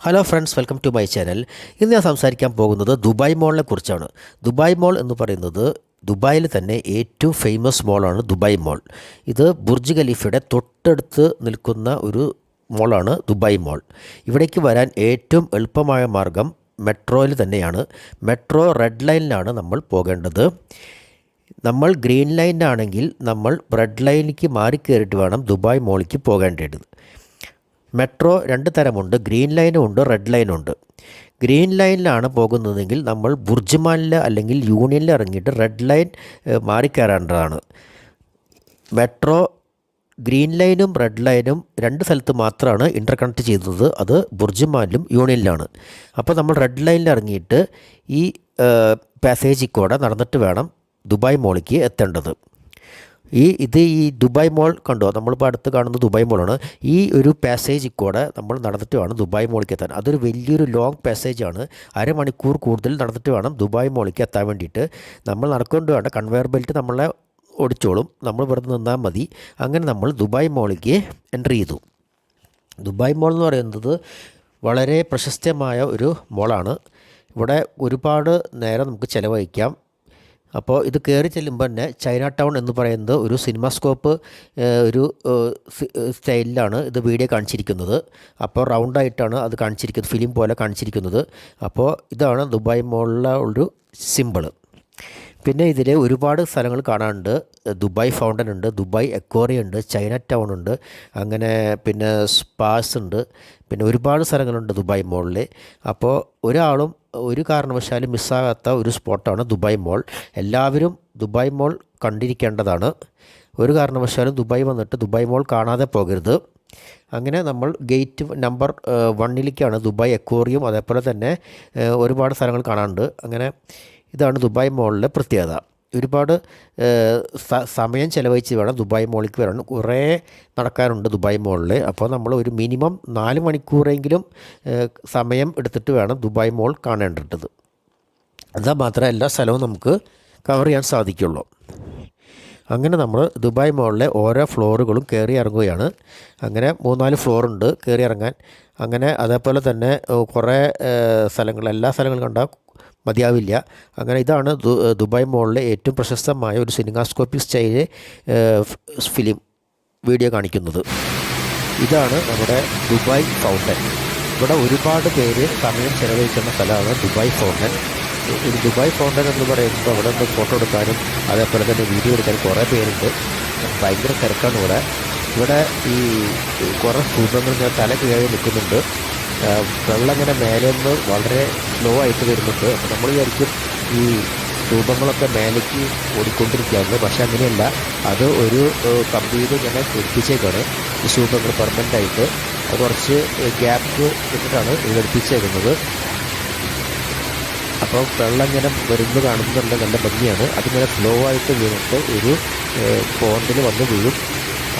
Hello friends, welcome to my channel. ഇന്ന് ഞാൻ സംസാരിക്കാൻ പോകുന്നത് ദുബായ് മോളിനെ കുറിച്ചാണ്. ദുബായ് മോൾ എന്ന് പറയുന്നത് ദുബായിൽ തന്നെ ഏറ്റവും ഫേമസ് മോളാണ് ദുബായ് മോൾ. ഇത് ബുർജ് ഖലീഫയുടെ തൊട്ടടുത്ത് നിൽക്കുന്ന ഒരു മോളാണ് ദുബായ് മോൾ. ഇവിടേക്ക് വരാൻ ഏറ്റവും എളുപ്പമായ മാർഗം മെട്രോയിൽ തന്നെയാണ്. മെട്രോ റെഡ് ലൈനിലാണ് നമ്മൾ പോകേണ്ടത്. നമ്മൾ ഗ്രീൻ ലൈനിലാണെങ്കിൽ നമ്മൾ റെഡ് ലൈനിലേക്ക് മാറി കയറിയിട്ട് വേണം ദുബായ് മോളിലേക്ക് പോകേണ്ടത്. മെട്രോ രണ്ട് തരമുണ്ട്, ഗ്രീൻ ലൈനും ഉണ്ട്, റെഡ് ലൈനും ഉണ്ട്. ഗ്രീൻ ലൈനിലാണ് പോകുന്നതെങ്കിൽ നമ്മൾ ബുർജ്മാനിൽ അല്ലെങ്കിൽ യൂണിയനിൽ ഇറങ്ങിയിട്ട് റെഡ് ലൈൻ മാറിക്കയറേണ്ടതാണ്. മെട്രോ ഗ്രീൻ ലൈനും റെഡ് ലൈനും രണ്ട് സ്ഥലത്ത് മാത്രമാണ് ഇൻ്റർകണക്ട് ചെയ്യുന്നത്. അത് ബുർജ്മാനിലും യൂണിയനിലാണ്. അപ്പോൾ നമ്മൾ റെഡ് ലൈനിൽ ഇറങ്ങിയിട്ട് ഈ പാസേജിൽ കൂടെ നടന്നിട്ട് വേണം ദുബായ് മോളിലേക്ക് എത്തേണ്ടത്. ഈ ദുബായ് മോൾ കണ്ടോ, നമ്മളിപ്പോൾ അടുത്ത് കാണുന്ന ദുബായ് മോളാണ്. ഈ ഒരു പാസേജിൽ കൂടെ നമ്മൾ നടന്നിട്ട് വേണം ദുബായ് മോളിലേക്ക് എത്താൻ. അതൊരു വലിയൊരു ലോങ് പാസേജാണ്. അരമണിക്കൂർ കൂടുതൽ നടന്നിട്ട് വേണം ദുബായ് മോളിലേക്ക് എത്താൻ വേണ്ടിയിട്ട്. നമ്മൾ നടക്കൊണ്ട് വേണ്ട, കൺവെയർ ബെൽറ്റ് നമ്മളെ ഓടിച്ചോളും, നമ്മൾ വെറുതെ നിന്നാൽ മതി. അങ്ങനെ നമ്മൾ ദുബായ് മോളിലേക്ക് എൻ്റർ ചെയ്തു. ദുബായ് മോൾ എന്ന് പറയുന്നത് വളരെ പ്രശസ്തമായ ഒരു മോളാണ്. ഇവിടെ ഒരുപാട് നേരം നമുക്ക് ചിലവഴിക്കാം. അപ്പോൾ ഇത് കയറി ചെല്ലുമ്പോൾ തന്നെ ചൈന ടൗൺ എന്ന് പറയുന്നത് ഒരു സിനിമാസ്കോപ്പ് ഒരു സ്റ്റൈലിലാണ് ഇത് വീഡിയോ കാണിച്ചിരിക്കുന്നത്. അപ്പോൾ റൗണ്ടായിട്ടാണ് അത് കാണിച്ചിരിക്കുന്നത്, ഫിലിം പോലെ കാണിച്ചിരിക്കുന്നത്. അപ്പോൾ ഇതാണ് ദുബായ് മോളിലെ ഒരു സിമ്പിള്. പിന്നെ ഇതിൽ ഒരുപാട് സ്ഥലങ്ങൾ കാണാനുണ്ട്. ദുബായ് ഫൗണ്ടൻ ഉണ്ട്, ദുബായ് അക്വേറിയം ഉണ്ട്, ചൈന ടൗൺ ഉണ്ട്, അങ്ങനെ പിന്നെ സ്പാസ് ഉണ്ട്, പിന്നെ ഒരുപാട് സ്ഥലങ്ങളുണ്ട് ദുബായ് മോളിൽ. അപ്പോൾ ഒരാളും ഒരു കാരണവശാലും മിസ്സാകാത്ത ഒരു സ്പോട്ടാണ് ദുബായ് മോൾ. എല്ലാവരും ദുബായ് മോൾ കണ്ടിരിക്കേണ്ടതാണ്. ഒരു കാരണവശാലും ദുബായ് വന്നിട്ട് ദുബായ് മോൾ കാണാതെ പോകരുത്. അങ്ങനെ നമ്മൾ ഗേറ്റ് നമ്പർ 1 ദുബായ് അക്വേറിയം, അതേപോലെ തന്നെ ഒരുപാട് സ്ഥലങ്ങൾ കാണാനുണ്ട്. അങ്ങനെ ഇതാണ് ദുബായ് മോളിലെ പ്രത്യേകത. ഒരുപാട് സമയം ചിലവഴിച്ച് വേണം ദുബായ് മോളിലേക്ക് വരാൻ. കുറേ നടക്കാനുണ്ട് ദുബായ് മോളിൽ. അപ്പോൾ നമ്മൾ ഒരു മിനിമം 4 മണിക്കൂറെങ്കിലും സമയം എടുത്തിട്ട് വേണം ദുബായ് മോൾ കാണേണ്ടത്. എന്നാൽ മാത്രമേ എല്ലാ സ്ഥലവും നമുക്ക് കവർ ചെയ്യാൻ സാധിക്കുള്ളൂ. അങ്ങനെ നമ്മൾ ദുബായ് മോളിലെ ഓരോ ഫ്ലോറുകളും കയറി ഇറങ്ങുകയാണ്. അങ്ങനെ 3-4 ഫ്ലോറുണ്ട് കയറി ഇറങ്ങാൻ. അങ്ങനെ അതേപോലെ തന്നെ കുറേ സ്ഥലങ്ങൾ, എല്ലാ സ്ഥലങ്ങളും കണ്ടാൽ മതിയാവില്ല. അങ്ങനെ ഇതാണ് ദുബായ് മോളിലെ ഏറ്റവും പ്രശസ്തമായ ഒരു സിനിമാസ്കോപ്പിക് സ്റ്റൈല് ഫിലിം വീഡിയോ കാണിക്കുന്നത്. ഇതാണ് നമ്മുടെ ദുബായ് ഫൗണ്ടൻ. ഇവിടെ ഒരുപാട് പേര് സമയം ചെലവഴിക്കുന്ന സ്ഥലമാണ് ദുബായ് ഫൗണ്ടൻ. ഈ ദുബായ് ഫൗണ്ടൻ എന്ന് പറയുമ്പോൾ അവിടെ നിന്ന് ഫോട്ടോ എടുക്കാനും അതേപോലെ തന്നെ വീഡിയോ എടുക്കാനും കുറേ പേരുണ്ട്. ഭയങ്കര തിരക്കാണ് ഇവിടെ. ഇവിടെ ഈ കുറേ സ്തൂപങ്ങൾ ഇങ്ങനെ തല കീഴായി നിൽക്കുന്നുണ്ട്. വെള്ളം ഇങ്ങനെ മേലെ നിന്ന് വളരെ സ്ലോ ആയിട്ട് വരുന്നുണ്ട്. അപ്പോൾ നമ്മൾ വിചാരിക്കും ഈ സ്തൂപങ്ങളൊക്കെ മേലേക്ക് ഓടിക്കൊണ്ടിരിക്കുകയാണ്. പക്ഷേ അങ്ങനെയല്ല, അത് ഒരു കമ്പിയിൽ ഇങ്ങനെ ഘടിപ്പിച്ചേക്കാണ് ഈ സ്തൂപങ്ങൾ പെർമനൻ്റായിട്ട്. അത് കുറച്ച് ഗ്യാപ്പ് ഇട്ടിട്ടാണ് ഇത് ഘടിപ്പിച്ചേക്കുന്നത്. അപ്പോൾ വെള്ളം ഇങ്ങനെ വരുന്നത് കാണുന്നുണ്ട്, നല്ല ഭംഗിയാണ്. അതിങ്ങനെ സ്ലോ ആയിട്ട് വീണിട്ട് ഒരു പോണ്ടിൽ വന്ന് വീഴും.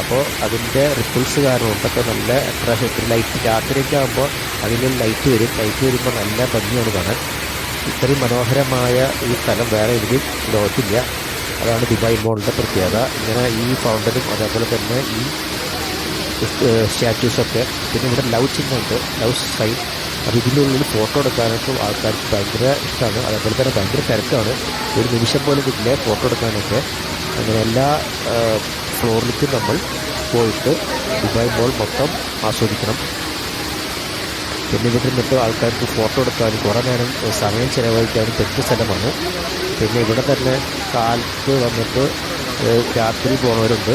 അപ്പോൾ അതിൻ്റെ റിപ്പിൾസ് കാരണം കൊണ്ടൊക്കെ നല്ല അട്രാക്ഷൻ. ലൈറ്റ് രാത്രിയൊക്കെ ആകുമ്പോൾ അതിന് ലൈറ്റ് വരുമ്പോൾ നല്ല ഭംഗിയാണ് കാണാൻ. ഇത്രയും മനോഹരമായ ഈ സ്ഥലം വേറെ എവിടെയും ലോകത്തില്ല. അതാണ് ദുബായ് മോളിൻ്റെ പ്രത്യേകത. ഇങ്ങനെ ഈ ഫൗണ്ടനും അതേപോലെ തന്നെ ഈ സ്റ്റാച്യൂസൊക്കെ. പിന്നെ ഇവിടെ ലവ് ചിഹ്നമുണ്ട്, ലവ് സൈൻ. അപ്പോൾ ഇതിൻ്റെ ഉള്ളിൽ ഫോട്ടോ എടുക്കാനൊക്കെ ആൾക്കാർക്ക് ഭയങ്കര ഇഷ്ടമാണ്. അതേപോലെ തന്നെ ഭയങ്കര തിരക്കാണ്. ഒരു നിമിഷം പോലും കിട്ടില്ല ഫോട്ടോ എടുക്കാനൊക്കെ. അങ്ങനെ എല്ലാ ഫ്ലോറിലേക്കും നമ്മൾ പോയിട്ട് ദുബായ് മോൾ മൊത്തം ആസ്വദിക്കണം. പിന്നെ ഇവിടെ നിന്നിട്ട് ആൾക്കാർക്ക് ഫോട്ടോ എടുക്കാനും കുറേ നേരം സമയം ചിലവഴിക്കാനും പറ്റിയ സ്ഥലമാണ്. പിന്നെ ഇവിടെ തന്നെ കാലത്ത് വന്നിട്ട് രാത്രി പോകുന്നവരുണ്ട്.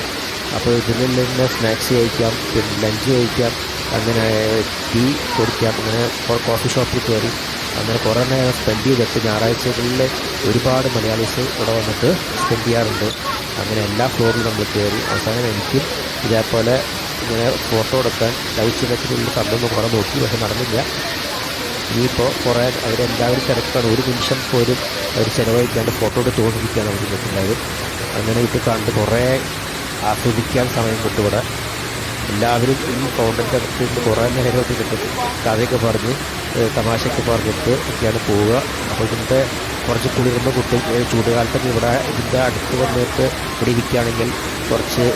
അപ്പോൾ ഇതിൽ തന്നെ സ്നാക്സ് കഴിക്കാം, പിന്നെ ലഞ്ച് കഴിക്കാം, അങ്ങനെ ടീ കുടിക്കാം, അങ്ങനെ കോഫി ഷോപ്പിൽ കയറി അങ്ങനെ കുറേ നേരം സ്പെൻഡ് ചെയ്തിട്ട് ഞായറാഴ്ചകളിൽ ഒരുപാട് മലയാളീസ് ഇവിടെ വന്നിട്ട് സ്പെൻഡ് ചെയ്യാറുണ്ട്. അങ്ങനെ എല്ലാ ഫ്ലോറിലും നമ്മൾ കയറി. അവസാനം എനിക്കും ഇതേപോലെ ഇങ്ങനെ ഫോട്ടോ എടുക്കാൻ ലൈവ് ചിഹ്നത്തിനുള്ള സമയം കുറേ നോക്കി, പക്ഷെ നടന്നില്ല. ഇനിയിപ്പോൾ കുറേ അവരെല്ലാവരും തിരക്കാണ്. ഒരു നിമിഷം പോലും അവർ ചിലവഴിക്കാണ്ട് ഫോട്ടോ എടുത്ത് തോന്നിപ്പിക്കുകയാണ് അവർ നിൽക്കുന്നത്. അങ്ങനെ ഇത് കണ്ട് കുറേ ആസ്വദിക്കാൻ സമയം കിട്ടും ഇവിടെ. എല്ലാവരും ഈ ഫൗണ്ടൻ്റെ അടുത്ത് നിന്ന് കുറേ നേരമൊക്കെ കിട്ടും. കഥയൊക്കെ പറഞ്ഞ് തമാശയൊക്കെ പറഞ്ഞിട്ട് ഒക്കെയാണ് പോവുക. അപ്പോൾ ഇതിൻ്റെ കുറച്ച് കുളിർന്ന ചൂടുകാലത്തൊക്കെ ഇവിടെ ഇതിൻ്റെ അടുത്ത് വന്നിട്ട് ഇവിടെ ഇരിക്കുകയാണെങ്കിൽ കുറച്ച്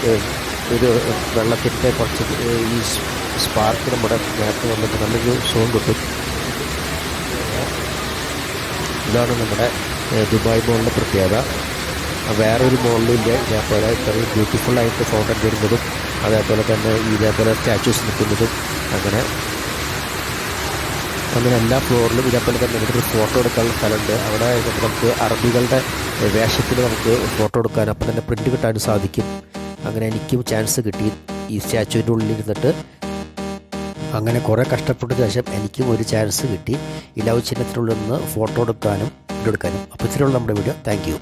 ഒരു വെള്ളത്തിൻ്റെ കുറച്ച് ഈ സ്പാർക്ക് നമ്മുടെ നേരത്തെ വന്നിട്ട് നല്ലൊരു സോൺ കിട്ടും. ഇതാണ് നമ്മുടെ ദുബായ് മോളിൻ്റെ പ്രത്യേകത. വേറൊരു മോളിലില്ല ഇതേപോലെ ഇത്രയും ബ്യൂട്ടിഫുള്ളായിട്ട് ഫൗണ്ടൻ വരുന്നതും അതേപോലെ തന്നെ ഇതേപോലെ സ്റ്റാച്യൂസ് നിൽക്കുന്നതും അങ്ങനെ എല്ലാ ഫ്ലോറിലും ഇതേപോലെ തന്നെ ഇവിടെ ഒരു ഫോട്ടോ എടുക്കാനുള്ള സ്ഥലമുണ്ട്. അവിടെ നമുക്ക് അറബികളുടെ വേഷത്തിൽ നമുക്ക് ഫോട്ടോ എടുക്കാനും അപ്പം തന്നെ പ്രിൻ്റ് കിട്ടാനും സാധിക്കും. അങ്ങനെ എനിക്കും ചാൻസ് കിട്ടി ഈ സ്റ്റാച്യൂവിൻ്റെ ഉള്ളിൽ ഇരുന്നിട്ട്. അങ്ങനെ കുറേ കഷ്ടപ്പെട്ട ശേഷം എനിക്കും ഒരു ചാൻസ് കിട്ടി ഈ ലവ് ചിഹ്നത്തിനുള്ളിൽ നിന്ന് ഫോട്ടോ എടുക്കാനും. അപ്പോൾ ഇത്രയുള്ള നമ്മുടെ വീഡിയോ. Thank you.